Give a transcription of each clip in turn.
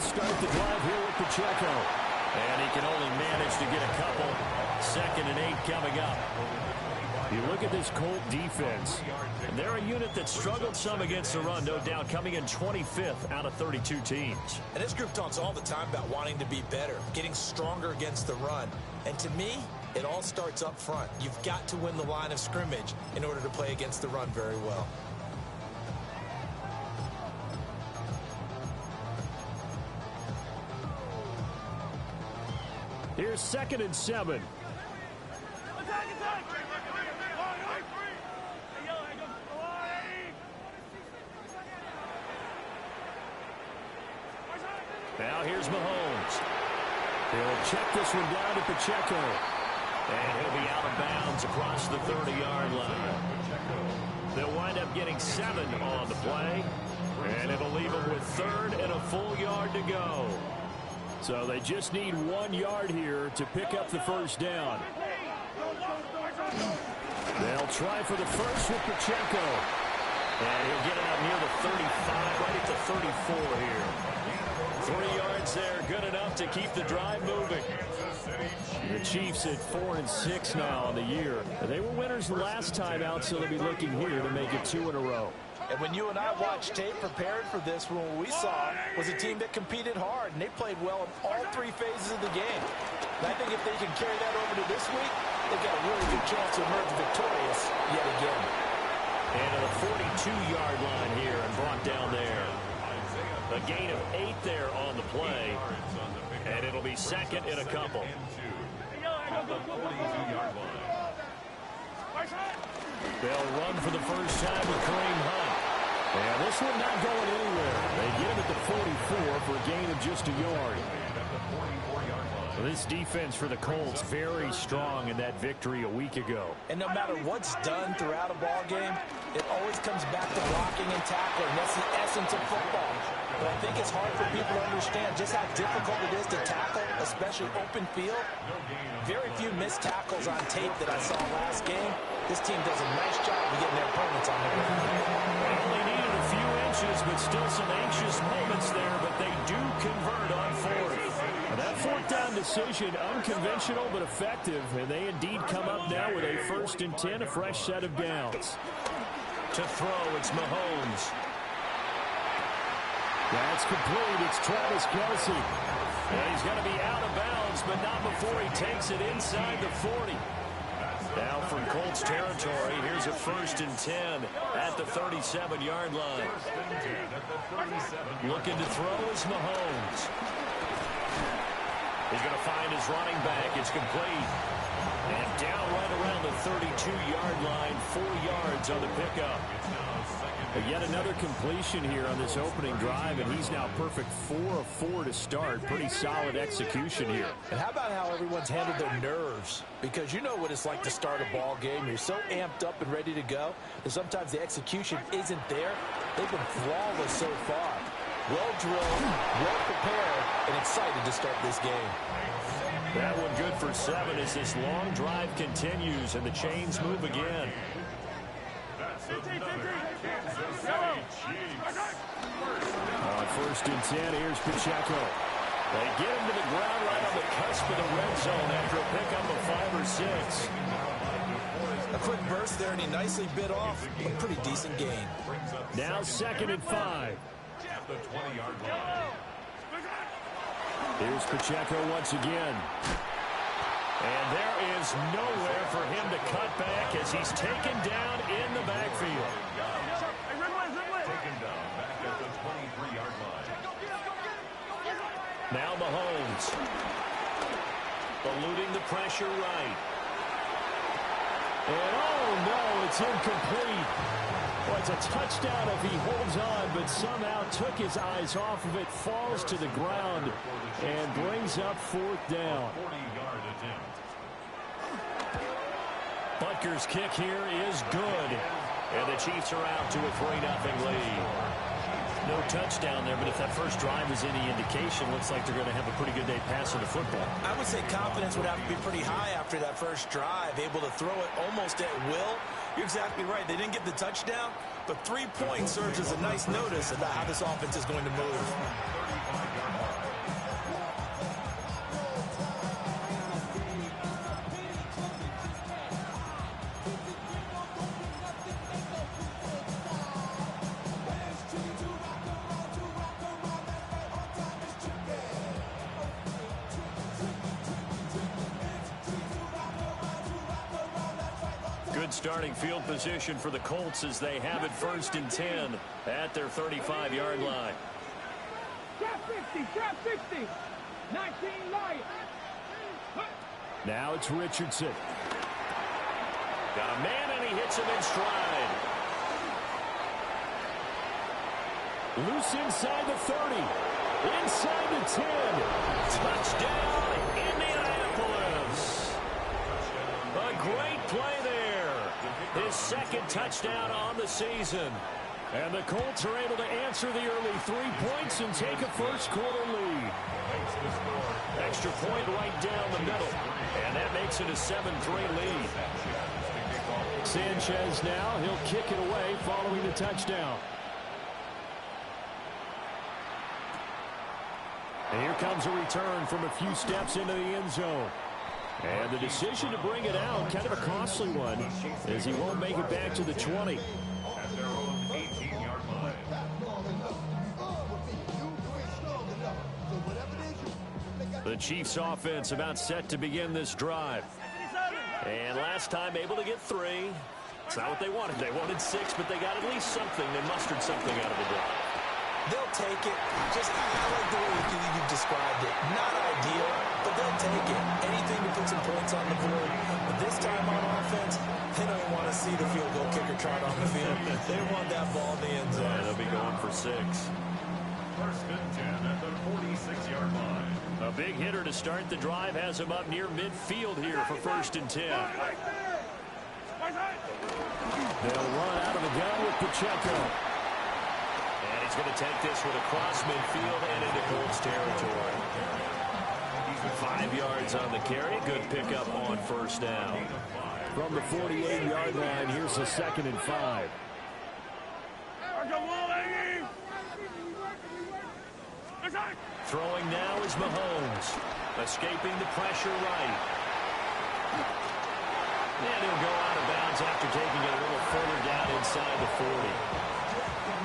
They'll start the drive here with Pacheco. And he can only manage to get a couple. 2nd and 8 coming up. You look at this Colt defense, and they're a unit that struggled some against the run, no doubt, coming in 25th out of 32 teams. And this group talks all the time about wanting to be better, getting stronger against the run. And to me, it all starts up front. You've got to win the line of scrimmage in order to play against the run very well. Here's 2nd and 7. Now here's Mahomes. He'll check this one down to Pacheco. And he'll be out of bounds across the 30-yard line. They'll wind up getting 7 on the play. And it'll leave them with 3rd and a full yard to go. So they just need 1 yard here to pick up the first down. They'll try for the first with Pacheco. And he'll get it out near the 35, right at the 34 here. 3 yards there, good enough to keep the drive moving. The Chiefs at 4-6 now on the year. They were winners last time out, so they'll be looking here to make it 2 in a row. And when you and I watched tape preparing for this, what we saw was a team that competed hard, and they played well in all 3 phases of the game. And I think if they can carry that over to this week, they've got a really good chance to emerge victorious yet again. And to the 42-yard line here and brought down there. A gain of 8 there on the play. And it'll be 2nd and a couple. They'll run for the first time with Kareem Hunt. And this one not going anywhere. They get him at the 44 for a gain of just a yard. Well, this defense for the Colts very strong in that victory a week ago. And no matter what's done throughout a ball game, it always comes back to blocking and tackling. That's the essence of football. But I think it's hard for people to understand just how difficult it is to tackle, especially open field. Very few missed tackles on tape that I saw last game. This team does a nice job of getting their opponents on the ground. They only needed a few inches, but still some anxious moments there, but they do convert on 4th. That 4th down decision, unconventional but effective, and they indeed come up now with a 1st and 10, a fresh set of downs. To throw, it's Mahomes. That's complete. It's Travis Kelce. And he's going to be out of bounds, but not before he takes it inside the 40. Now from Colts territory, here's a 1st and 10 at the 37-yard line. Looking to throw is Mahomes. He's going to find his running back. It's complete. And down right around the 32-yard line, 4 yards on the pickup. Yet another completion here on this opening drive, and he's now perfect 4 of 4 to start. Pretty solid execution here. And how about how everyone's handled their nerves? Because you know what it's like to start a ball game. You're so amped up and ready to go, and sometimes the execution isn't there. They've been flawless so far. Well drilled, well prepared, and excited to start this game. That one good for 7 as this long drive continues, and the chains move again. On 1st and 10, here's Pacheco. They get him to the ground right on the cusp of the red zone after a pickup of 5 or 6. A quick burst there, and he nicely bit off a pretty decent gain. Now 2nd and 5. Here's Pacheco once again. And there is nowhere for him to cut back as he's taken down in the backfield. Taken down back at the 23-yard line. Now Mahomes. Eluding the pressure right. And oh no, it's incomplete. Well, it's a touchdown if he holds on, but somehow took his eyes off of it, falls to the ground, and brings up 4th down. Butker's kick here is good. And the Chiefs are out to a 3-0 lead. No touchdown there, but if that first drive is any indication, looks like they're going to have a pretty good day passing the football. I would say confidence would have to be pretty high after that first drive, able to throw it almost at will. You're exactly right. They didn't get the touchdown, but 3 points serves as a nice notice about how this offense is going to move. good starting field position for the Colts as they have it 1st and 10 at their 35-yard line. Trap 50, trap 50. 19 Lions. Now it's Richardson. Got a man, and he hits him in stride. Loose inside the 30. Inside the 10. Touchdown, Indianapolis. A great play there. His 2nd touchdown on the season. And the Colts are able to answer the early 3 points and take a first-quarter lead. Extra point right down the middle. And that makes it a 7-3 lead. Sanchez now, he'll kick it away following the touchdown. And here comes a return from a few steps into the end zone. And the decision to bring it out, kind of a costly one, as he won't make it back to the 20. At their own 18-yard line. The Chiefs offense about set to begin this drive. And last time able to get 3. It's not what they wanted. They wanted 6, but they got at least something. They mustered something out of the drive. They'll take it. Just, I like the way you've described it. Not ideal, but they'll take it. Anything to put some points on the board. But this time on offense, they don't want to see the field goal kicker trot on the field. They want that ball in the end zone. Yeah, they'll be going for 6. 1st and 10 at the 46-yard line. A big hitter to start the drive has him up near midfield here for 1st and 10. They'll run out of the gun with Pacheco. And he's going to take this one across midfield and into Colts territory. 5 yards on the carry. Good pickup on 1st down. From the 48-yard line, here's the 2nd and 5. Throwing now is Mahomes. Escaping the pressure right. And he'll go out of bounds after taking it a little further down inside the 40.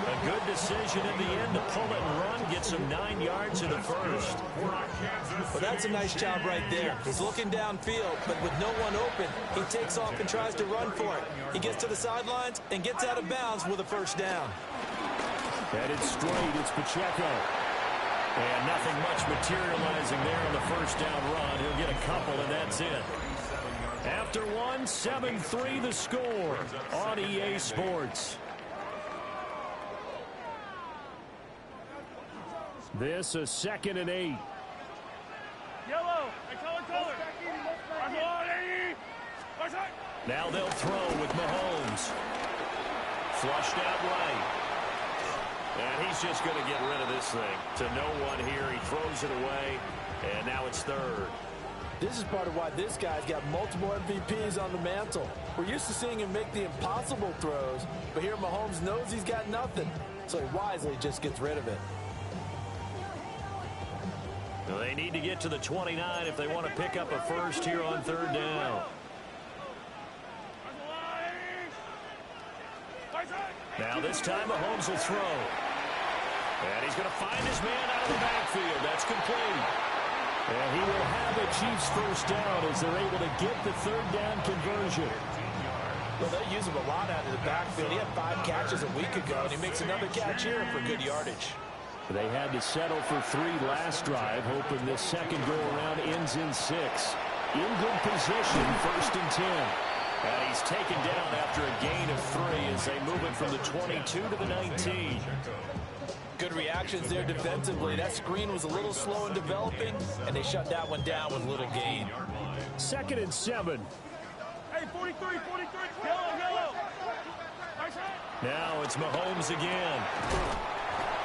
A good decision in the end to pull it and run. Gets him 9 yards in the 1st. Well, that's a nice job right there. He's looking downfield, but with no one open, he takes off and tries to run for it. He gets to the sidelines and gets out of bounds with a 1st down. Headed straight, it's Pacheco. And nothing much materializing there on the 1st down run. He'll get a couple, and that's it. After 1, 7-3 the score on EA Sports. This a 2nd and 8. Yellow. Color. Now they'll throw with Mahomes. Flushed out right. And he's just going to get rid of this thing to no one here. He throws it away, and now it's 3rd. This is part of why this guy's got multiple MVPs on the mantle. We're used to seeing him make the impossible throws, but here Mahomes knows he's got nothing, so he wisely just gets rid of it. Well, they need to get to the 29 if they want to pick up a 1st here on 3rd down. Now this time Mahomes will throw. And he's going to find his man out of the backfield. That's complete. And he will have a Chiefs 1st down as they're able to get the 3rd down conversion. Well, they use him a lot out of the backfield. He had 5 catches a week ago, and he makes another catch here for good yardage. They had to settle for 3 last drive, hoping this second go-around ends in 6. In good position, 1st and 10. And he's taken down after a gain of 3 as they move it from the 22 to the 19. Good reactions there defensively. That screen was a little slow in developing, and they shut that one down with little gain. 2nd and 7. Hey, 43. Yellow. Now it's Mahomes again.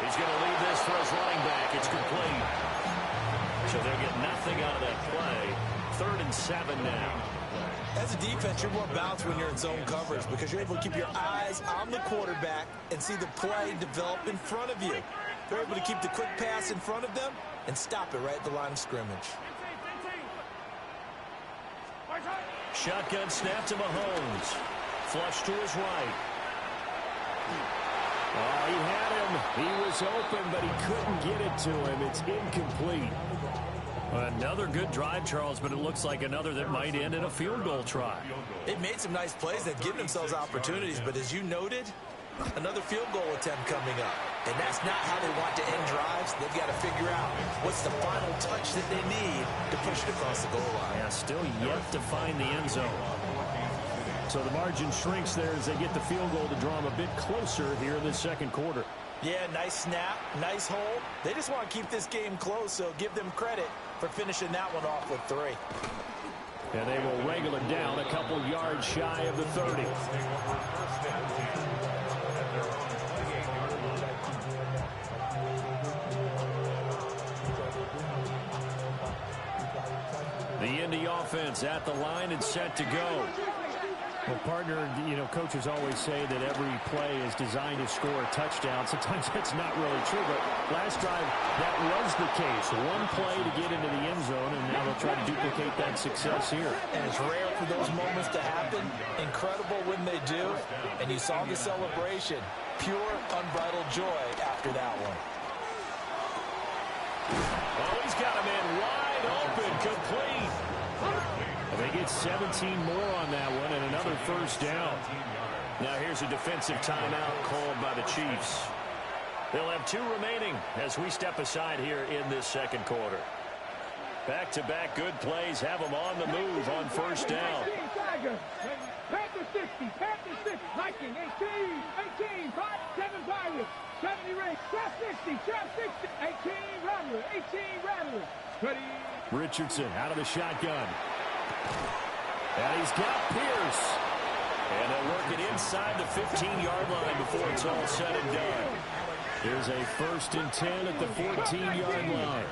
He's going to leave this for his running back. It's complete. So they'll get nothing out of that play. 3rd and 7 now. As a defense, you're more balanced when you're in zone coverage because you're able to keep your eyes on the quarterback and see the play develop in front of you. They're able to keep the quick pass in front of them and stop it right at the line of scrimmage. Shotgun snap to Mahomes. Flush to his right. Oh, he had him. He was open, but he couldn't get it to him. It's incomplete. Another good drive, Charles, but it looks like another that might end in a field goal try. They've made some nice plays. They've given themselves opportunities, but as you noted, another field goal attempt coming up. And that's not how they want to end drives. They've got to figure out what's the final touch that they need to push it across the goal line. Yeah, still yet to find the end zone. So the margin shrinks there as they get the field goal to draw them a bit closer here in the second quarter. Yeah, nice snap, nice hold. They just want to keep this game close, so give them credit for finishing that one off with 3. And they will wrangle it down a couple yards shy of the 30. The Indy offense at the line and set to go. Well, partner, coaches always say that every play is designed to score a touchdown. Sometimes that's not really true, but last drive, that was the case. One play to get into the end zone, and now they'll try to duplicate that success here. And it's rare for those moments to happen. Incredible when they do. And you saw the celebration. Pure, unbridled joy after that one. Oh, he's got him in wide open, complete. They get 17 more on that one and another first down. Now here's a defensive timeout called by the Chiefs. They'll have 2 remaining as we step aside here in this second quarter. Back-to-back good plays have them on the move on first down. Panther 60, Panther 6, Viking 18, 5, 7 Pirates, 70 Ring, Trap 60, 18 Rattler, 18 Rattler. Ready. Richardson out of the shotgun. And he's got Pierce. And they'll work it inside the 15-yard line before it's all said and done. Here's a 1st and 10 at the 14-yard line.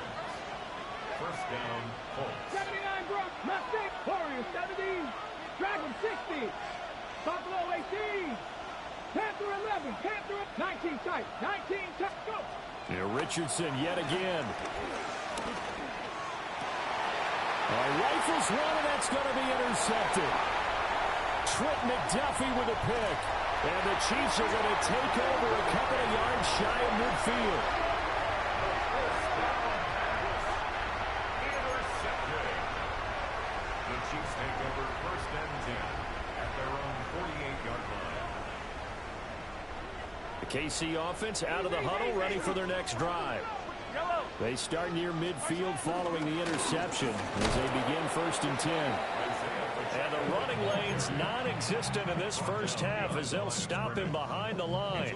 First down, Colts. 79 Brock, Mustang, Warrior 70, Dragon 60, Buffalo 18, Panther 11, Panther 19 tight, go. Here Richardson yet again. Rifles one, and that's going to be intercepted. Trent McDuffie with a pick. And the Chiefs are going to take over a couple of yards shy of midfield. Intercepted. The Chiefs take over 1st and 10 at their own 48-yard line. The KC offense out of the huddle, ready for their next drive. They start near midfield following the interception as they begin 1st and 10. And the running lane's non-existent in this first half as they'll stop him behind the line.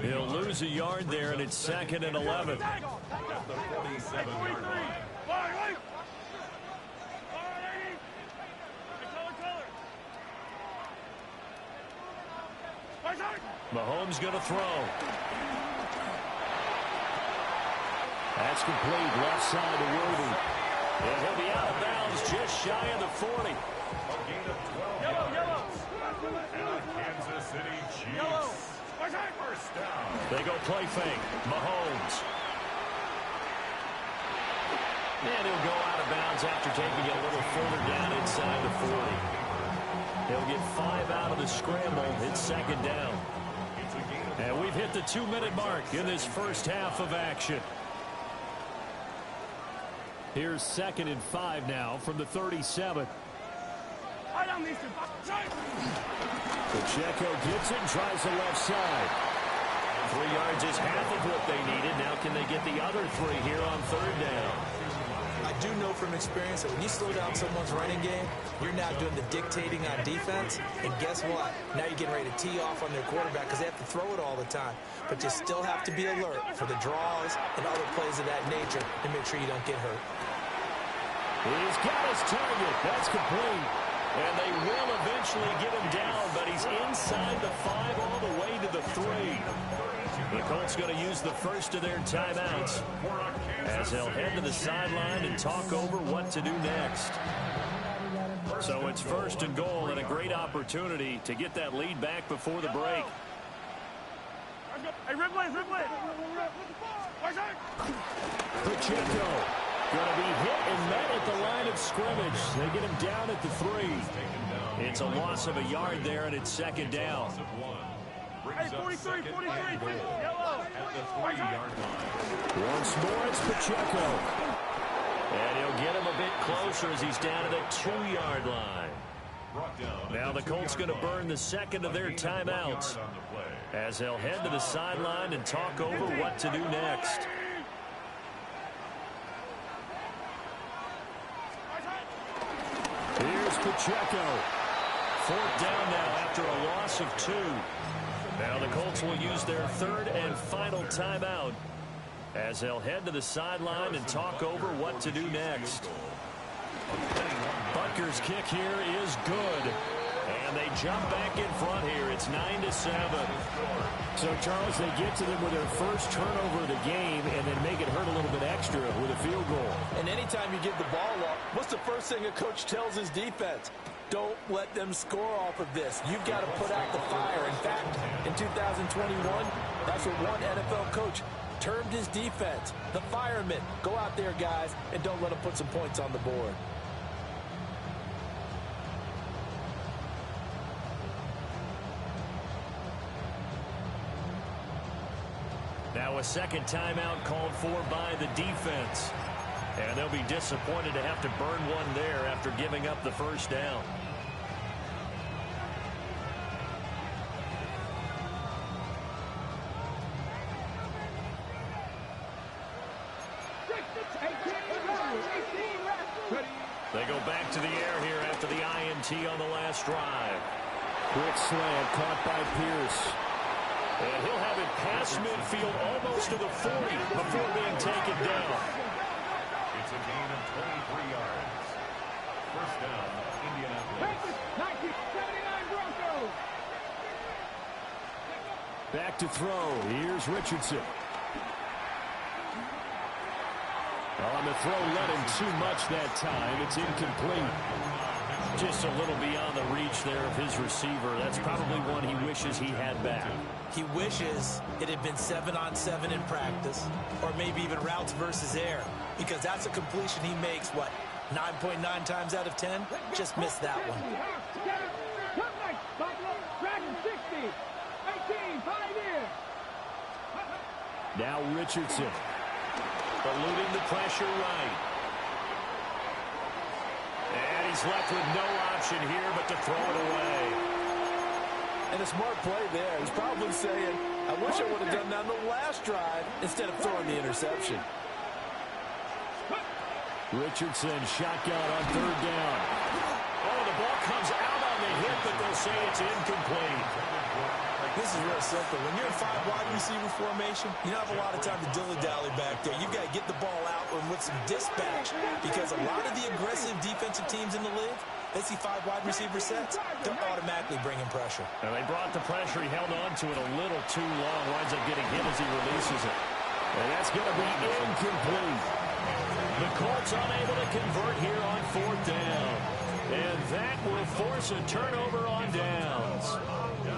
He'll lose a yard there, and it's 2nd and 11. At the 47-yard line. Mahomes going to throw. That's complete, left side to Worthy. And he'll be out of bounds just shy of the 40. A gain of 12 yards. And a Kansas City Chiefs. First down. They go play fake. Mahomes. And he'll go out of bounds after taking it a little further down inside the 40. He'll get 5 out of the scramble. It's 2nd down. And we've hit the 2-minute mark in this first half of action. Here's 2nd and 5 now from the 37. Pacheco gets it and tries the left side. 3 yards is half of what they needed. Now can they get the other 3 here on 3rd down? I do know from experience that when you slow down someone's running game, you're now doing the dictating on defense. And guess what? Now you're getting ready to tee off on their quarterback because they have to throw it all the time. But you still have to be alert for the draws and other plays of that nature to make sure you don't get hurt. He's got his target. That's complete. And they will eventually get him down, but he's inside the 5 all the way to the 3. The Colts going to use the first of their timeouts as they'll head to the sideline and talk over what to do next. So it's 1st and goal and a great opportunity to get that lead back before the break. Hey, Ripley! Pacheco going to be hit and met at the line of scrimmage. They get him down at the 3. It's a loss of a yard there, and it's 2nd down. Hey, 43, yellow. At the 3-yard line. Once more, it's Pacheco. And he'll get him a bit closer as he's down to the 2-yard line. Now the Colts going to burn the second of their timeouts as they'll head to the sideline and talk over what to do next. Here's Pacheco. 4th down now after a loss of 2. Now the Colts will use their 3rd and final timeout as they'll head to the sideline and talk over what to do next. Butker's kick here is good. And they jump back in front here. It's 9-7. So, Charles, they get to them with their first turnover of the game and then make it hurt a little bit extra with a field goal. And anytime you give the ball up, what's the first thing a coach tells his defense? Don't let them score off of this. You've got to put out the fire. In fact, in 2021, that's what one NFL coach termed his defense. The firemen. Go out there, guys, and don't let them put some points on the board. Now a second timeout called for by the defense. And they'll be disappointed to have to burn one there after giving up the first down. They go back to the air here after the INT on the last drive. Quick slant caught by Pierce. And he'll have it past midfield almost to the 40 before being taken down. It's a gain of 23 yards. First down, Indianapolis. 1979 Broncos. Back to throw. Here's Richardson. On the throw, let him too much that time. It's incomplete. Just a little beyond the reach there of his receiver. That's probably one he wishes he had back. He wishes it had been 7-on-7 in practice, or maybe even routes versus air, because that's a completion he makes, what, 9.9 times out of 10? Just missed that one. Now Richardson. Eluding the pressure right. And he's left with no option here but to throw it away. And a smart play there. He's probably saying, I wish I would have done that on the last drive instead of throwing the interception. Richardson shotgun on 3rd down. Oh, the ball comes out on the hit, but they'll say it's incomplete. This is real simple. When you're in 5 wide receiver formation, you don't have a lot of time to dilly-dally back there. You've got to get the ball out with some dispatch, because a lot of the aggressive defensive teams in the league, they see 5 wide receiver sets, they're automatically bringing pressure. And they brought the pressure. He held on to it a little too long. Winds up getting hit as he releases it. And that's going to be incomplete. The Colts unable to convert here on 4th down. And that will force a turnover on downs.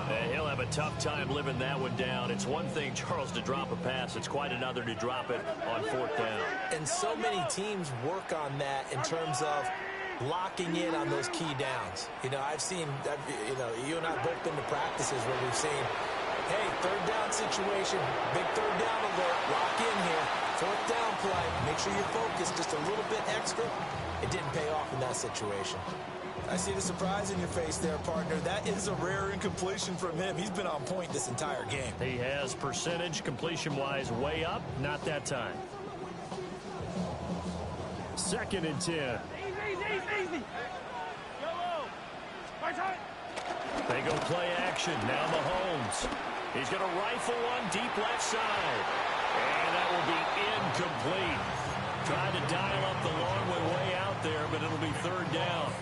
And he'll have a tough time living that one down. It's one thing, Charles, to drop a pass. It's quite another to drop it on 4th down. And so many teams work on that in terms of locking in on those key downs. You know, you and I have both been to practices where we've seen, hey, 3rd down situation, big 3rd down alert, lock in here, 4th down play, make sure you're focused just a little bit extra. It didn't pay off in that situation. I see the surprise in your face there, partner. That is a rare incompletion from him. He's been on point this entire game. He has percentage completion-wise way up. Not that time. 2nd and 10. Easy. They go play action. Now Mahomes. He's going to rifle one deep left side. And that will be incomplete. Tried to dial up the long way out there, but it'll be 3rd down.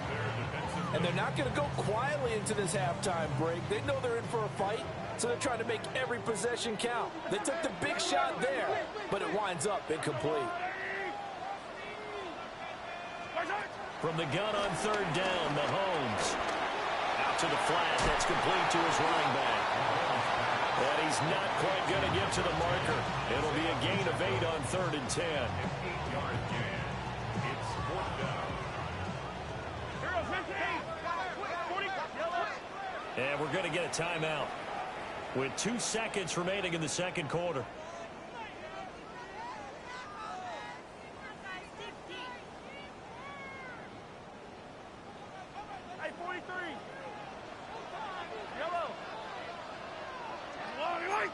And they're not going to go quietly into this halftime break. They know they're in for a fight, so they're trying to make every possession count. They took the big shot there, but it winds up incomplete. From the gun on 3rd down, Mahomes. Out to the flat. That's complete to his running back. But he's not quite going to get to the marker. It'll be a gain of 8 on 3rd and 10. 8-yard gain. It's 4th down. And we're going to get a timeout with 2 seconds remaining in the second quarter. Hey, 43. Yellow. White.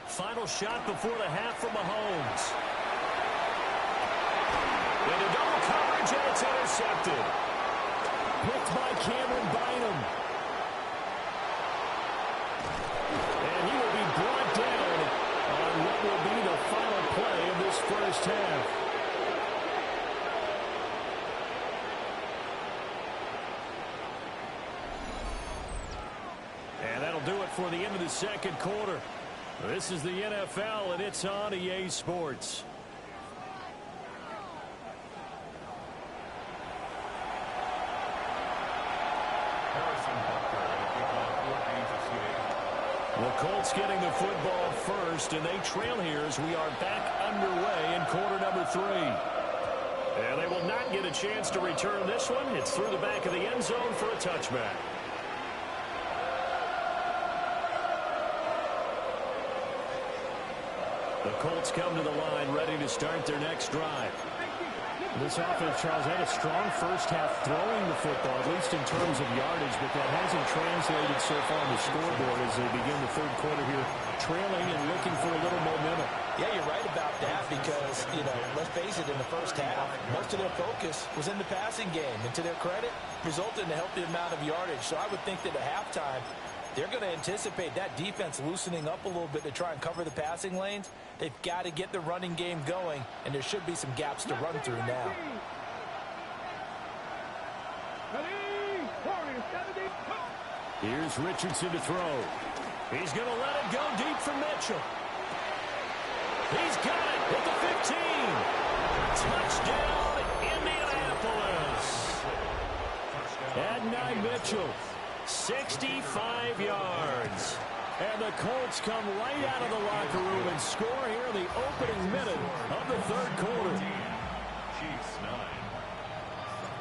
Final shot before the half from Mahomes. Into double coverage, and it's intercepted. Picked by Cameron Bynum. And he will be brought down on what will be the final play of this first half. And that'll do it for the end of the second quarter. This is the NFL, and it's on EA Sports. The Colts getting the football first, and they trail here as we are back underway in quarter number 3. And they will not get a chance to return this one. It's through the back of the end zone for a touchback. The Colts come to the line ready to start their next drive. This offense, Charles, had a strong first half throwing the football, at least in terms of yardage, but that hasn't translated so far on the scoreboard as they begin the third quarter here, trailing and looking for a little momentum. Yeah, you're right about that because, let's face it, in the first half, most of their focus was in the passing game. And to their credit, resulted in a healthy amount of yardage. So I would think that at halftime, they're going to anticipate that defense loosening up a little bit to try and cover the passing lanes. They've got to get the running game going, and there should be some gaps to run through now. Here's Richardson to throw. He's going to let it go deep for Mitchell. He's got it at the 15. Touchdown, Indianapolis. Adonai Mitchell, 65 yards. And the Colts come right out of the locker room and score here in the opening minute of the third quarter. Chiefs 9.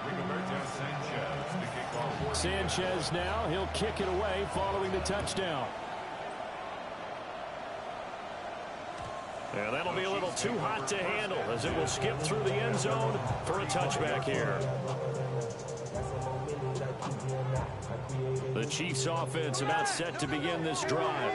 Rigoberto Sanchez to kick off. Sanchez now, he'll kick it away following the touchdown. And that'll be a little too hot to handle as it will skip through the end zone for a touchback here. The Chiefs offense about set to begin this drive.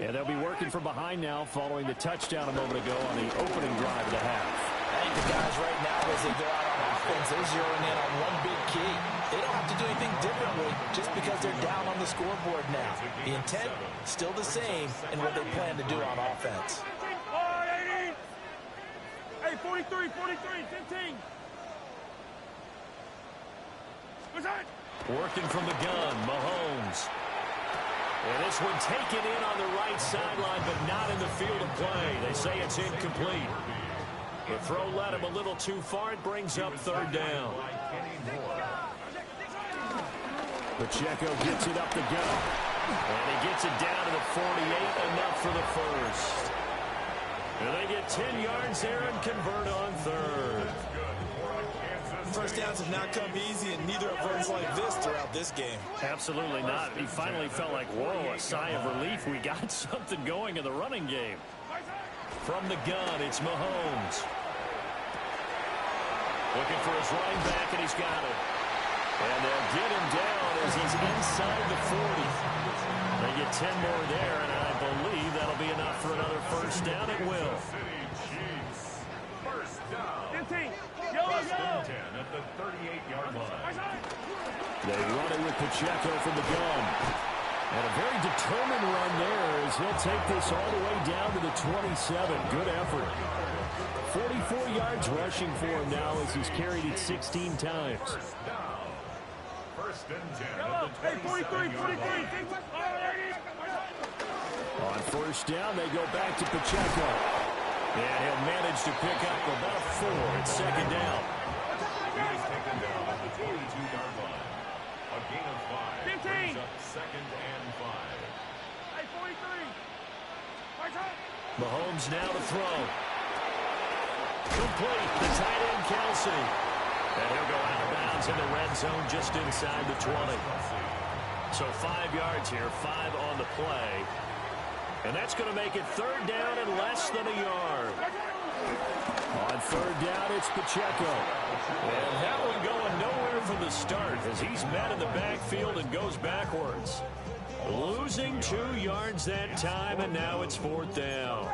And they'll be working from behind now following the touchdown a moment ago on the opening drive of the half. I think the guys right now, as they go out on offense, they're zeroing in on one big key. They don't have to do anything differently just because they're down on the scoreboard now. The intent, still the same in what they plan to do on offense. Hey, 43, 15. What's that? Working from the gun, Mahomes. And this one taken in on the right sideline, but not in the field of play. They say it's incomplete. The throw led him a little too far. It brings up third down. Pacheco gets it up the gut. And he gets it down to the 48, enough for the first. And they get 10 yards there and convert on third. First downs have not come easy, and neither have runs like this throughout this game. Absolutely not. He finally felt like, whoa, a sigh of relief. We got something going in the running game. From the gun, it's Mahomes. Looking for his running back, and he's got it. And they'll get him down as he's inside the 40. They get 10 more there, and I believe that'll be enough for another first down. It will. First down. 15. First and 10 at the 38-yard line. They run it with Pacheco from the gun. And a very determined run there as he'll take this all the way down to the 27. Good effort. 44 yards rushing for him now as he's carried it 16 times. First and 10 at the 43. On first down, they go back to Pacheco. And he'll manage to pick up about 4. It's second down. He's taken down at the 22-yard line. A gain of 5. 15. Brings up second and 5. Hey, 43. Mahomes now to throw. Complete. The tight end, Kelsey. And he'll go out of bounds in the red zone just inside the 20. So 5 yards here, 5 on the play. And that's going to make it third down and less than a yard. On third down, it's Pacheco. And that one going nowhere from the start as he's met in the backfield and goes backwards. Losing 2 yards that time, and now it's fourth down.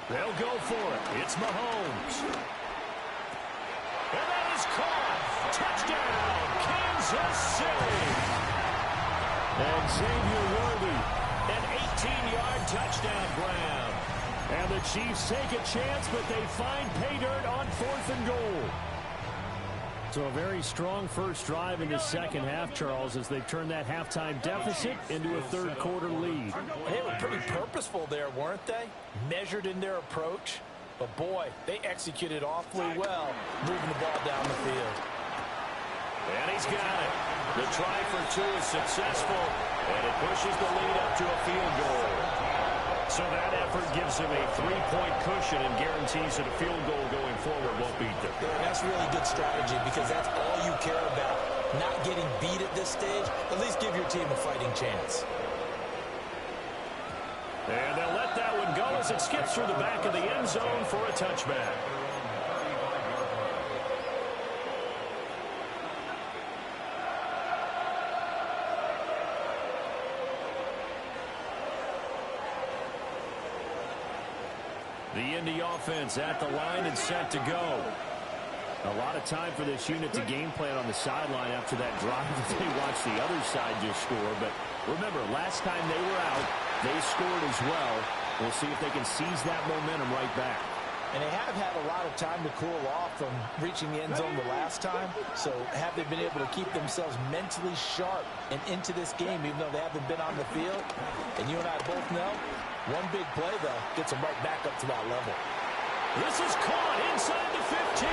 They'll go for it. It's Mahomes. And that is caught. Touchdown, Kansas City. And Xavier Worthy, an 18-yard touchdown grab. And the Chiefs take a chance, but they find pay dirt on 4th and goal. So a very strong first drive in the second half, Charles, as they turn that halftime deficit into a third-quarter lead. They were pretty purposeful there, weren't they? Measured in their approach. But, boy, they executed awfully well moving the ball down the field. And he's got it. The try for 2 is successful, and it pushes the lead up to a field goal. So that effort gives him a 3-point cushion and guarantees that a field goal going forward won't beat them. That's really good strategy because that's all you care about. Not getting beat at this stage. At least give your team a fighting chance. And they'll let that one go as it skips through the back of the end zone for a touchback. The Indy offense at the line and set to go. A lot of time for this unit to game plan on the sideline after that drive that they watched the other side just score. But remember, last time they were out, they scored as well. We'll see if they can seize that momentum right back. And they have had a lot of time to cool off from reaching the end zone the last time. So have they been able to keep themselves mentally sharp and into this game, even though they haven't been on the field? And you and I both know, one big play, though, gets them right back up to that level. This is caught inside the 15.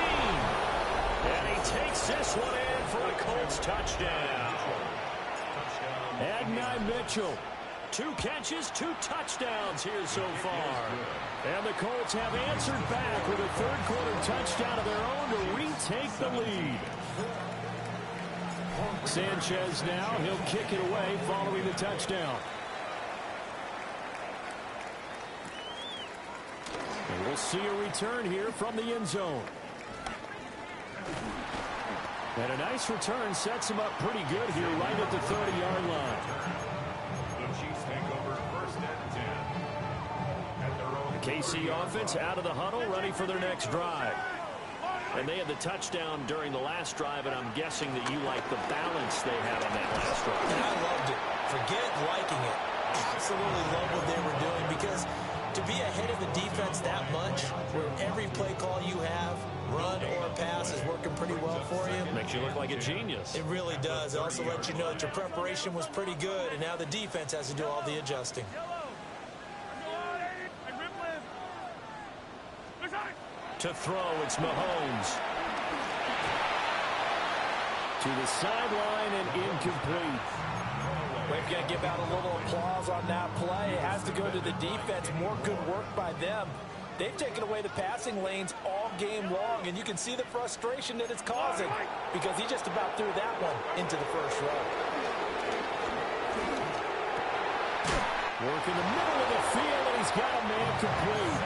And he takes this one in for a Colts touchdown. Adonai Mitchell. 2 catches, 2 touchdowns here so far. And the Colts have answered back with a third-quarter touchdown of their own to retake the lead. Sanchez now, he'll kick it away following the touchdown. And we'll see a return here from the end zone. And a nice return sets him up pretty good here right at the 30-yard line. KC offense out of the huddle, ready for their next drive. And they had the touchdown during the last drive, and I'm guessing that you like the balance they had on that last drive. And I loved it. Forget liking it. Absolutely love what they were doing because to be ahead of the defense that much, where every play call you have, run or pass, is working pretty well for you. Makes you look like a genius. It really does. It also lets you know that your preparation was pretty good, and now the defense has to do all the adjusting. To throw, it's Mahomes. To the sideline and incomplete. We've got to give out a little applause on that play. It has to go to the defense. More good work by them. They've taken away the passing lanes all game long, and you can see the frustration that it's causing because he just about threw that one into the first row. Work in the middle of the field, and he's got a man complete.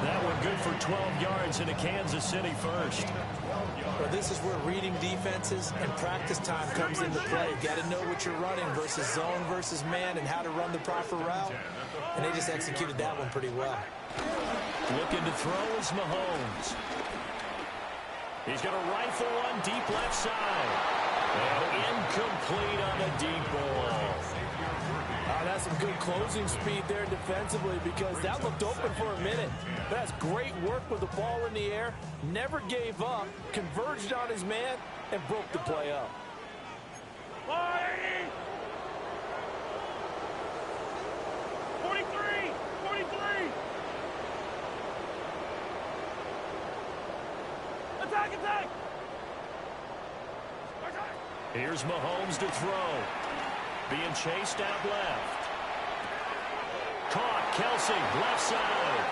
That one good for 12 yards into Kansas City first. Well, this is where reading defenses and practice time comes into play. You've got to know what you're running versus zone versus man and how to run the proper route. And they just executed that one pretty well. Looking to throw is Mahomes. He's going to rifle one deep left side. And incomplete on the deep ball. That's some good closing speed there defensively because that looked open for a minute. That's great work with the ball in the air. Never gave up, converged on his man, and broke the play up. 43! Attack! Here's Mahomes to throw. Being chased out left. Caught, Kelsey, left side.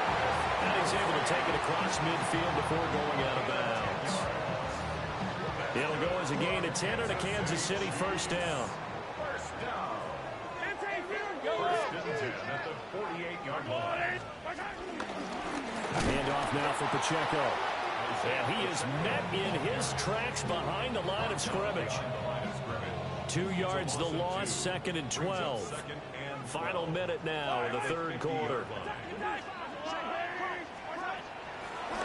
And he's able to take it across midfield before going out of bounds. It'll go as a gain of 10 and a Kansas City first down. First down. First and 10 at the 48-yard line. Handoff now for Pacheco. And he is met in his tracks behind the line of scrimmage. 2 yards the loss, 2nd and 12. Final minute now in the third quarter.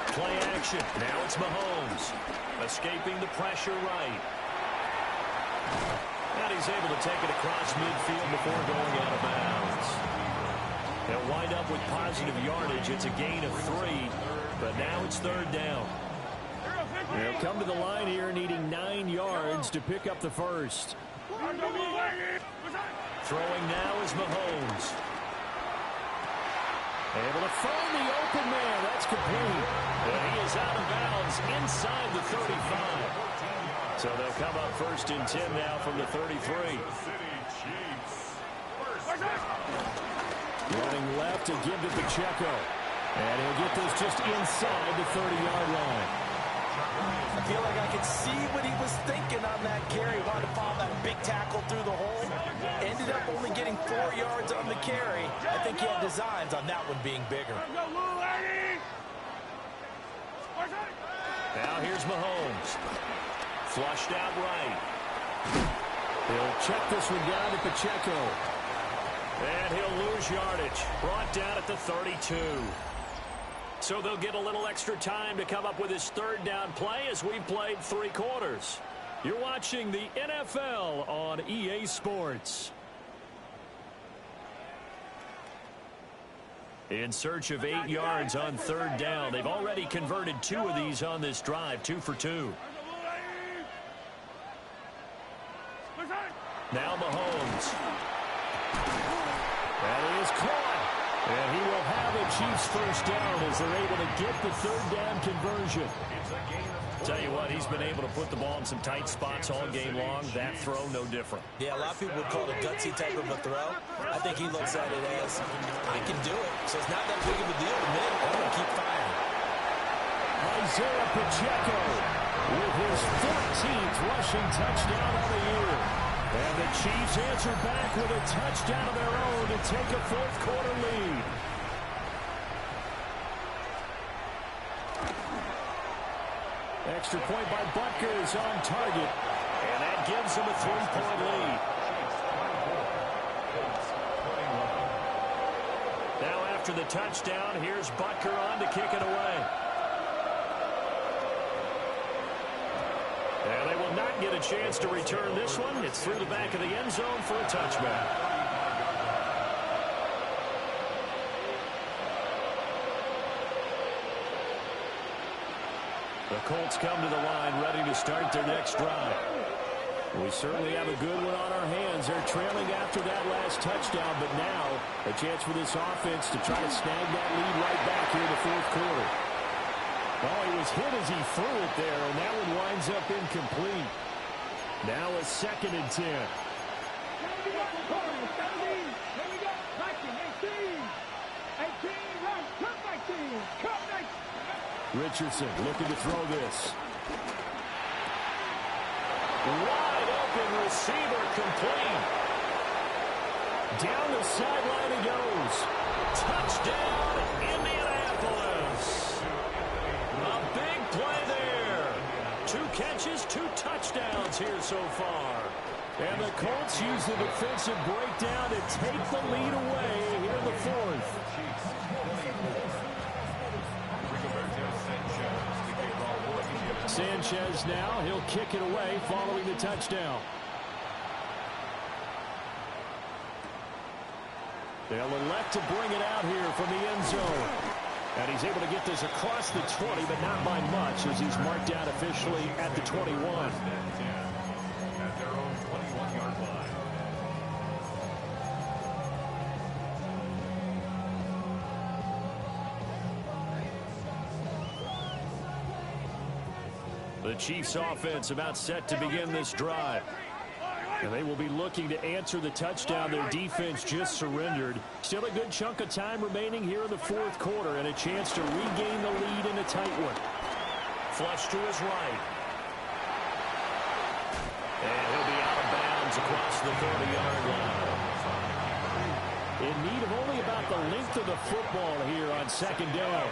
Play action. Now it's Mahomes. Escaping the pressure right. And he's able to take it across midfield before going out of bounds. They'll wind up with positive yardage. It's a gain of 3, but now it's third down. They'll come to the line here needing 9 yards to pick up the first. Throwing now is Mahomes. Able to find the open man. That's complete. And he is out of bounds inside the 35. So they'll come up first and 10 now from the 33. Running left to give to Pacheco. And he'll get this just inside the 30-yard line. I feel like I could see what he was thinking on that carry. Wanted to follow that big tackle through the hole. Ended up only getting 4 yards on the carry. I think he had designs on that one being bigger. Now here's Mahomes. Flushed out right. He'll check this one down to Pacheco. And he'll lose yardage. Brought down at the 32. So they'll get a little extra time to come up with his third down play as we've played 3 quarters. You're watching the NFL on EA Sports. In search of 8 yards on third down. They've already converted 2 of these on this drive, 2 for 2. Now Mahomes. That is caught. And he will have a Chiefs first down as they're able to get the third down conversion. Tell you what, he's been able to put the ball in some tight spots all game long. That throw, no different. Yeah, a lot of people would call it a gutsy type of a throw. I think he looks at it as, I can do it. So it's not that big of a deal to me. I'm going to keep firing. Isaiah Pacheco with his 14th rushing touchdown of the year. And the Chiefs answer back with a touchdown of their own to take a fourth quarter lead. Extra point by Butker is on target. And that gives them a 3-point lead. Now after the touchdown, here's Butker on to kick it away. And they will not get a chance to return this one. It's through the back of the end zone for a touchback. The Colts come to the line ready to start their next drive. We certainly have a good one on our hands. They're trailing after that last touchdown, but now a chance for this offense to try to snag that lead right back here in the fourth quarter. Well, he was hit as he threw it there, and that one winds up incomplete. Now a 2nd and 10. Richardson looking to throw this. Wide open receiver complete. Down the sideline he goes. Touchdown, Indianapolis. A big play there. 2 catches, 2 touchdowns here so far. And the Colts use the defensive breakdown to take the lead away here in the fourth. Sanchez now, he'll kick it away following the touchdown. They'll elect to bring it out here from the end zone. And he's able to get this across the 20, but not by much as he's marked out officially at the 21. At their own 21-yard line. The Chiefs offense about set to begin this drive. And they will be looking to answer the touchdown their defense just surrendered. Still a good chunk of time remaining here in the fourth quarter and a chance to regain the lead in a tight one. Flush to his right. And he'll be out of bounds across the 30-yard line. In need of only about the length of the football here on second down.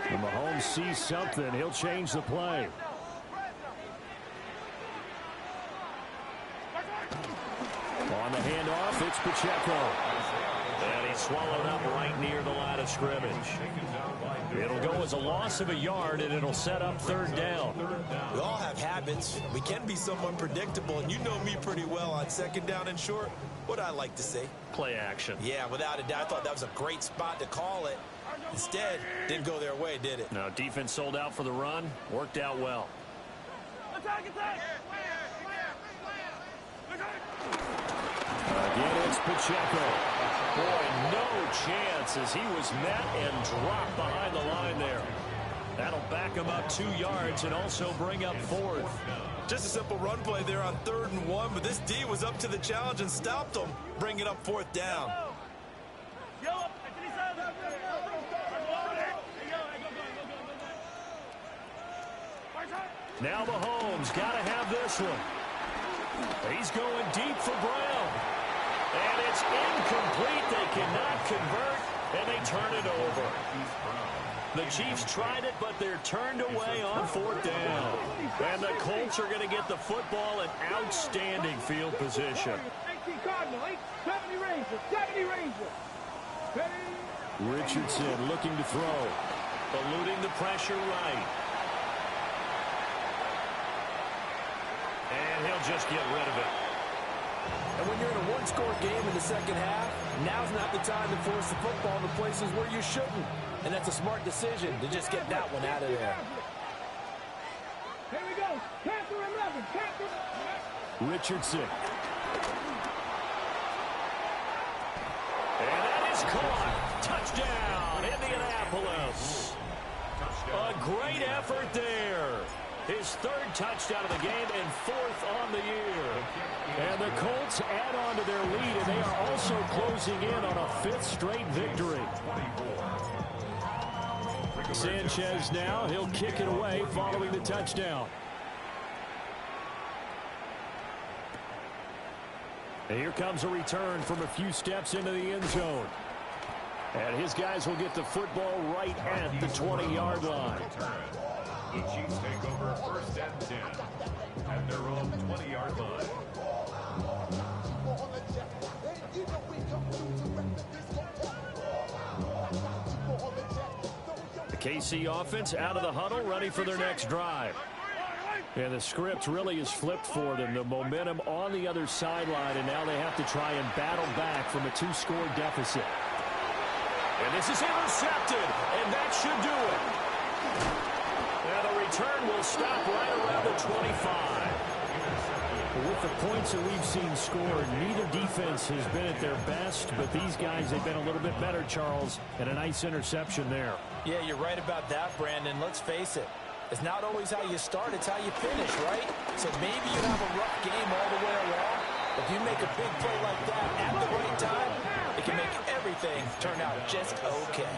When Mahomes sees something, he'll change the play. On the handoff, it's Pacheco. And he's swallowed up right near the line of scrimmage. It'll go as a loss of a yard, and it'll set up third down. We all have habits. We can be somewhat predictable, and you know me pretty well on second down and short. What I like to say? Play action. Yeah, without a doubt, I thought that was a great spot to call it. Instead, didn't go their way, did it? No, defense sold out for the run. Worked out well. Again, it's Pacheco. Boy, no chance as he was met and dropped behind the line there. That'll back him up 2 yards and also bring up fourth. Just a simple run play there on 3rd and 1, but this D was up to the challenge and stopped him, bringing up 4th down. Now Mahomes got to have this one. He's going deep for Brown. And it's incomplete. They cannot convert, and they turn it over. The Chiefs tried it, but they're turned away on 4th down. And the Colts are going to get the football in outstanding field position. 18 Cardinal, 70 Ranger, 70 Ranger. Richardson looking to throw. Eluding the pressure right. And he'll just get rid of it. And when you're in a one-score game in the second half, now's not the time to force the football to places where you shouldn't. And that's a smart decision to just get that one out of there. Here we go. Panther 11. Panther. Richardson. And that is caught. Touchdown, Indianapolis. A great effort there. His 3rd touchdown of the game and 4th on the year. And the Colts add on to their lead, and they are also closing in on a 5th straight victory. Sanchez now, he'll kick it away following the touchdown. And here comes a return from a few steps into the end zone. And his guys will get the football right at the 20-yard line. The Chiefs take over 1st and 10 at their own 20-yard line. The KC offense out of the huddle, ready for their next drive. And the script really is flipped for them. The momentum on the other sideline, and now they have to try and battle back from a 2-score deficit. And this is intercepted, and that should do it. Now the return will stop right around the 25. With the points that we've seen scored, neither defense has been at their best, but these guys have been a little bit better, Charles, and a nice interception there. Yeah, you're right about that, Brandon. Let's face it. It's not always how you start, it's how you finish, right? So maybe you have a rough game all the way along, but if you make a big play like that at the right time, it can make everything turn out just okay.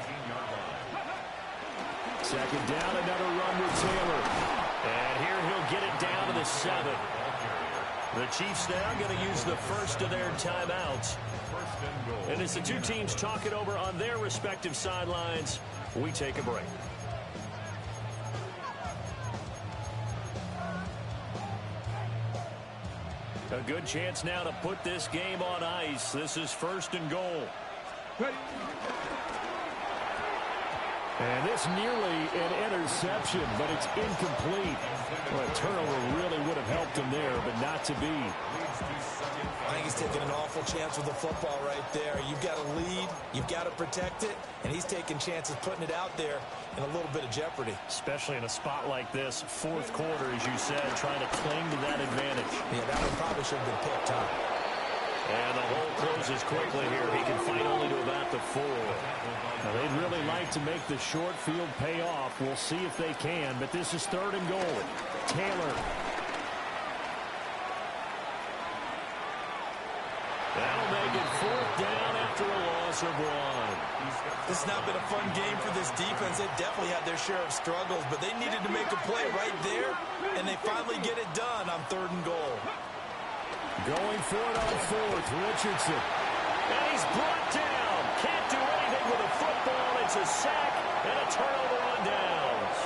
Second down, another run with Taylor. And here he'll get it down to the 7. The Chiefs now going to use the first of their timeouts. And as the two teams talk it over on their respective sidelines, we take a break. A good chance now to put this game on ice. This is 1st and goal. And this nearly an interception, but it's incomplete. Well, a turnover really would have helped him there, but not to be. I think he's taking an awful chance with the football right there. You've got to lead, you've got to protect it, and he's taking chances putting it out there in a little bit of jeopardy. Especially in a spot like this, 4th quarter, as you said, trying to cling to that advantage. Yeah, that one probably should have been picked, huh? And the hole closes quickly here. He can fight only to about the 4. Now, they'd really like to make the short field pay off. We'll see if they can, but this is 3rd and goal. Taylor. That'll make it 4th down after a loss of 1. This has not been a fun game for this defense. They definitely had their share of struggles, but they needed to make a play right there, and they finally get it done on 3rd and goal. Going for it on 4th, Richardson. And he's brought down. Can't do anything with a football. It's a sack and a turnover on downs.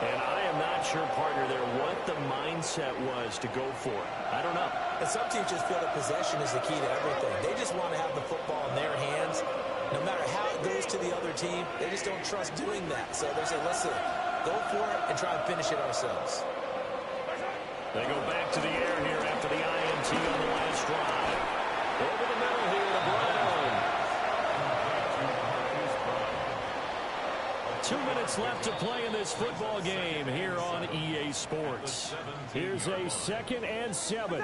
And I am not sure, partner, there what the mindset was to go for it. I don't know. And some teams just feel that possession is the key to everything. They just want to have the football in their hands. No matter how it goes to the other team, they just don't trust doing that. So they say, listen, go for it and try and finish it ourselves. They go back to the air here after the INT on the last drive. Over the middle here to Brown. 2 minutes left to play in this football game here on EA Sports. Here's a 2nd and 7.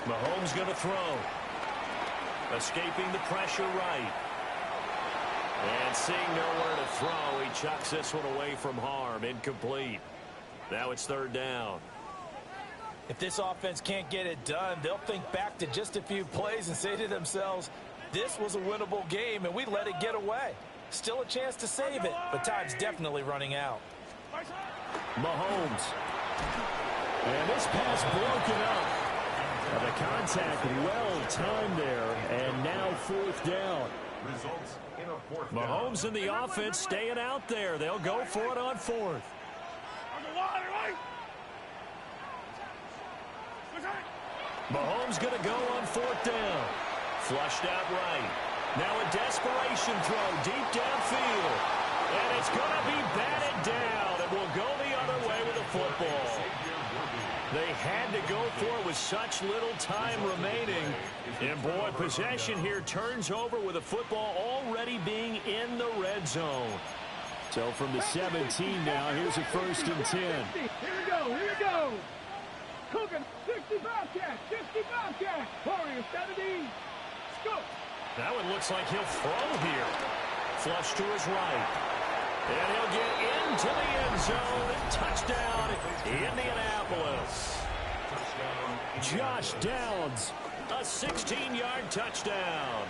Mahomes going to throw. Escaping the pressure right. And seeing nowhere to throw, he chucks this one away from harm. Incomplete. Now it's 3rd down. If this offense can't get it done, they'll think back to just a few plays and say to themselves, this was a winnable game and we let it get away. Still a chance to save it, but time's definitely running out. Mahomes. And this pass broken up. The contact well timed there, and now 4th down. Results in a 4th down. Mahomes and the offense staying out there. They'll go for it on 4th. Mahomes going to go on 4th down. Flushed out right. Now a desperation throw deep downfield. And it's going to be batted down. It will go the other way with the football. They had to go for it with such little time remaining. And, boy, possession here turns over with the football already being in the red zone. So from the 17 now, here's a 1st and 10. Here we go. Coogan, 60 Bobcat, 60 Bobcat. Warriors 70. Scoop. That one looks like he'll throw here. Flush to his right. And he'll get into the end zone. Touchdown, Indianapolis. Josh Downs, a 16-yard touchdown.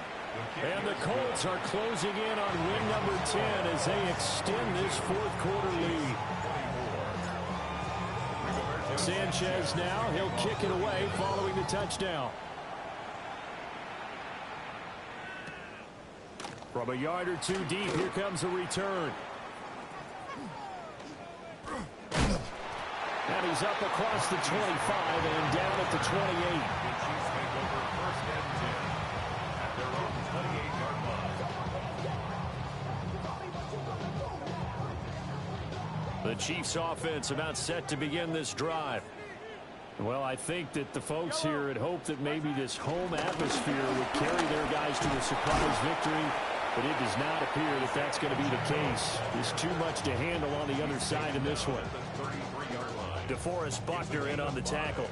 And the Colts are closing in on win number 10 as they extend this 4th quarter lead. Sanchez now, he'll kick it away following the touchdown. From a yard or 2 deep, here comes a return. And he's up across the 25 and down at the 28. The Chiefs offense about set to begin this drive. Well, I think that the folks here had hoped that maybe this home atmosphere would carry their guys to a surprise victory, but it does not appear that that's going to be the case. There's too much to handle on the other side in this one. DeForest Buckner in on the tackle.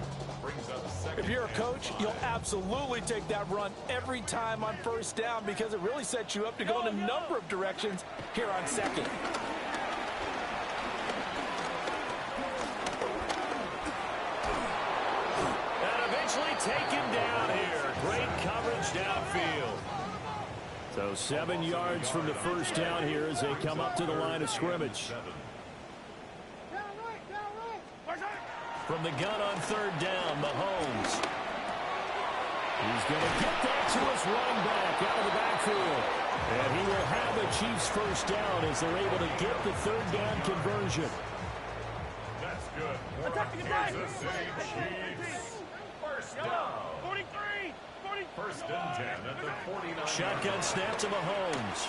If you're a coach, you'll absolutely take that run every time on 1st down because it really sets you up to go in a number of directions here on 2nd. Taken down here. Great coverage downfield. So 7 yards from the 1st down here as they come up to the line of scrimmage. From the gun on 3rd down, Mahomes. He's going to get that to his running back out of the backfield. And he will have the Chiefs 1st down as they're able to get the 3rd down conversion. That's good. Kansas City Chiefs. 1st down. 43. 1st and 10 at the 49. Shotgun snap to Mahomes.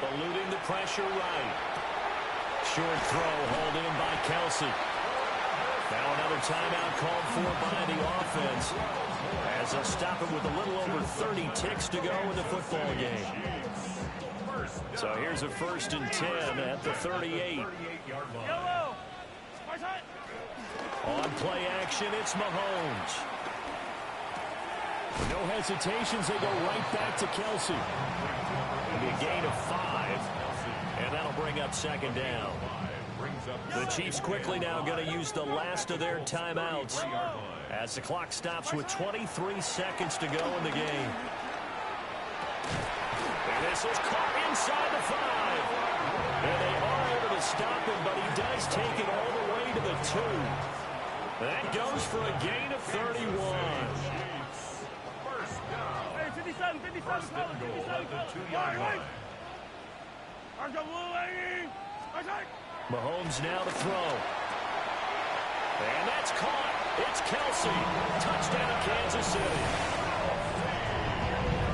Eluding the pressure right. Short throw hauled in by Kelsey. Now another timeout called for by the offense as they'll stop it with a little over 30 ticks to go in the football game. So here's a 1st and 10 at the 38. On play action, it's Mahomes. No hesitations, they go right back to Kelsey. It'll be a gain of 5, and that'll bring up 2nd down. The Chiefs quickly now going to use the last of their timeouts As the clock stops with 23 seconds to go in the game. And this is caught inside the 5. And they are able to stop him, but he does take it all the way to the 2. That goes for a gain of 31. First down. Hey, 57, 57, First and goal at the 2-yard line. Mahomes now to throw. And that's caught. It's Kelsey. Touchdown, Kansas City.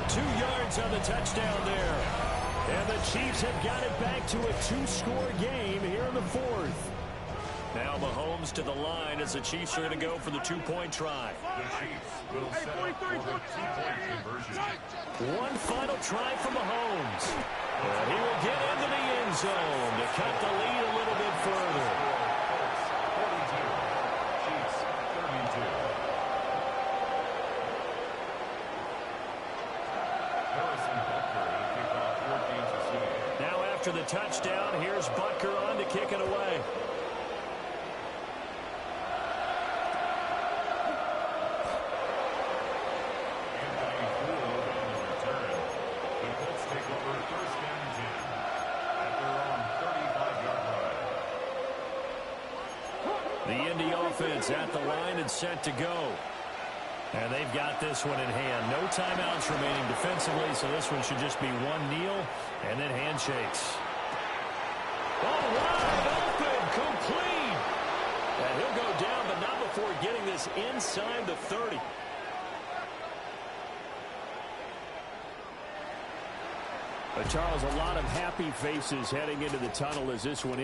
2 yards on the touchdown there. And the Chiefs have got it back to a 2-score game here in the 4th. Now Mahomes to the line as the Chiefs are going to go for the 2-point try. The Chiefs will set up for the 2-point conversion. One final try for Mahomes. And he will get into the end zone to cut the lead a little bit further. 42. Chiefs 32. Harrison Butker to kick off for Kansas City. Now after the touchdown, here's Butker on to kick it away. The Indy offense at the line and set to go. And they've got this one in hand. No timeouts remaining defensively, so this one should just be one kneel and then handshakes. Oh, wide open, complete. And he'll go down, but not before getting this inside the 30. Charles, a lot of happy faces heading into the tunnel as this one